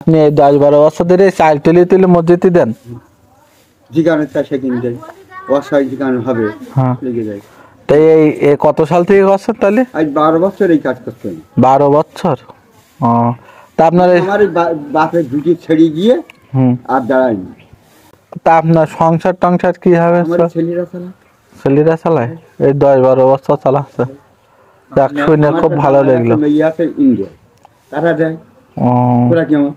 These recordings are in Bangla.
আপনি এই 10-12 বছর ধরে চাল তুলে মসজিদে দেন? যেখানে চাষে কিনে দেয়, বর্ষায় যেখানে হবে হ্যাঁ। লেগে যায়। তাই এই কত সাল থেকে করছেন তাহলে? আজ 12 বছর এই কাজ করতে হবে। 12 বছর? ও, তা আপনার আমার বাপের দুটি ছেড়ে গিয়ে আর দাঁড়ায়নি। তা আপনার সংসার টংসার কি হবে? আমার ছেলেরা চালা, ছেলেরা চালায়? এই 10-12 বছর চালাচ্ছে। দেখ, শুনে খুব ভালো লাগলো। মেয়ে আছে ইন্ডিয়া, তারা দেয়। ও, ওরা কেমন?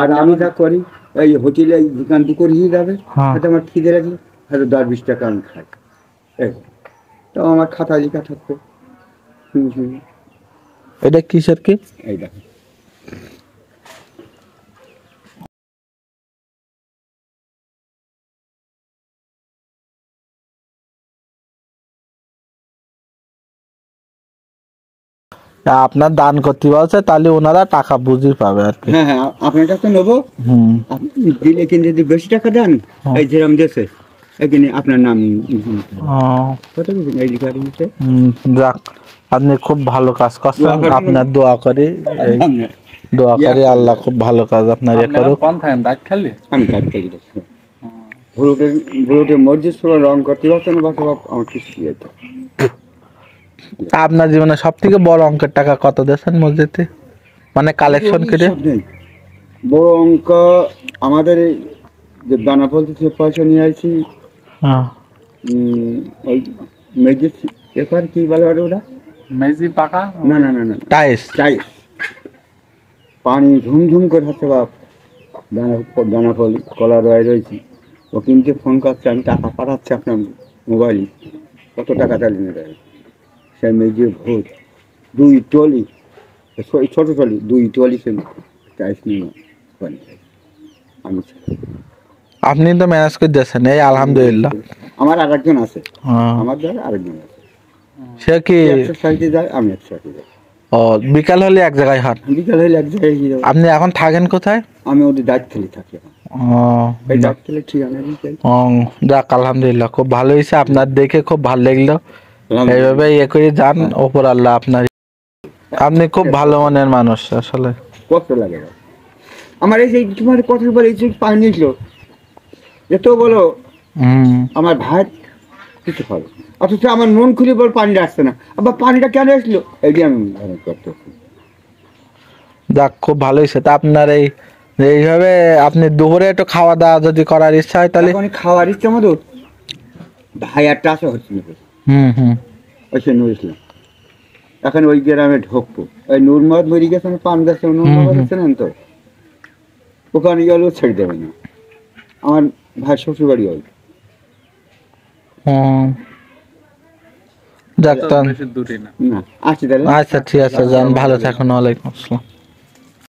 আর আমি যা করি, এই হোটেলে দোকান করিয়ে যাবে, হয়তো আমার খিদে লাগলে হয়তো 10-20 টাকা আমি খাই। তো আমার খাতা লিখা থাকতো। এটা কিসের কি? এই দেখো, আপনার দান করতে বলছে, তাহলে ওনারা টাকা বুঝি পাবে আর কি। হ্যাঁ হ্যাঁ, আপনার কাছে নেবো। আপনি দিলে কিন্তু যদি বেশি টাকা দেন, এই যেরকম দেশে এখানে আপনার নাম কত বুঝুন এই লিখা রয়েছে। যাক, আপনি খুব ভালো কাজ করছেন। আপনার দোয়া করি, আল্লাহ খুব ভালো কাজ আপনার করুক। আমি কাজ করি। ভুলুটে মসজিদ পুরো রং করতে পারছেন না, বাবা আমার কিছু যেত। আপনার জীবনে সব থেকে বড় অঙ্কের টাকা কত দিয়েছেন মসজিদে, মানে কালেকশন করে? বড় অঙ্ক আমাদের যে দানা ফলতে পয়সা নিয়ে আসছি, ওই মেজিক এবার কি বলে ওটা, মেজি পাকা না না না না টাইস টাইস, পানি ঝুমঝুম করে হচ্ছে বাপ। দানা ফল কলা রয়েছি, ও কিনতে ফোন করছে, আমি টাকা পাঠাচ্ছি আপনার মোবাইলে, কত টাকা চালিয়ে দেয়। সে মেজির ভোট 2 টলি, ছোট টলি 2 টলি সে টাইস নিয়ে আমি। আপনি তো ম্যানেজ করে দিয়েছেন, এই আলহামদুলিল্লাহ। আমার আরেকজন আছে, আমার দ্বারা আরেকজন আছে, সে কি 160 যায়, আমি 160 যাই। ও, বিকাল হলে এক জায়গায় হন? বিকাল হলে এক জায়গায় গিয়ে যাবো। আপনি এখন থাকেন কোথায়? আমি ওদের দায়িত্ব খেলে থাকি এখন। এই দায়িত্ব খেলে ঠিক আছে। যাক, আলহামদুলিল্লাহ, খুব ভালো হয়েছে। আপনার দেখে খুব ভালো লাগলো। এইভাবে ইয়ে করে যান, ওপর আল্লাহ আপনার। আপনি খুব ভালো মনের মানুষ আসলে। কষ্ট লাগে আমার এই যে তোমার কথা বলে এই যে পানি নিয়েছিল, এত বলো আমার ভাই কিছু হবে, অথচ আমার মন খুলে বল পানিটা আসছে না, আবার পানিটা কেন আসলো এইটি আমি করতে। যাক, খুব ভালো হয়েছে। তা আপনার এইভাবে আপনি দুপুরে একটু খাওয়া দাওয়া যদি করার ইচ্ছা হয় তাহলে? খাওয়ার ইচ্ছা আমাদের ভাই একটা আসা হচ্ছে ওই সে নুর ইসলাম, এখন ওই গ্রামে ঢুকবো। ওই নূর মদ মরি গেছে, পান গাছে নূর মদ আছে না, তো ওখানে গেলেও ছেড়ে দেবে না। আমার ভাই শ্বশুর বাড়ি ওই। যাক, বেশি দূরে না। না আসছি তাহলে। আচ্ছা, ঠিক আছে, যান, ভালো থাকুন। ওয়ালাইকুম আসসালাম।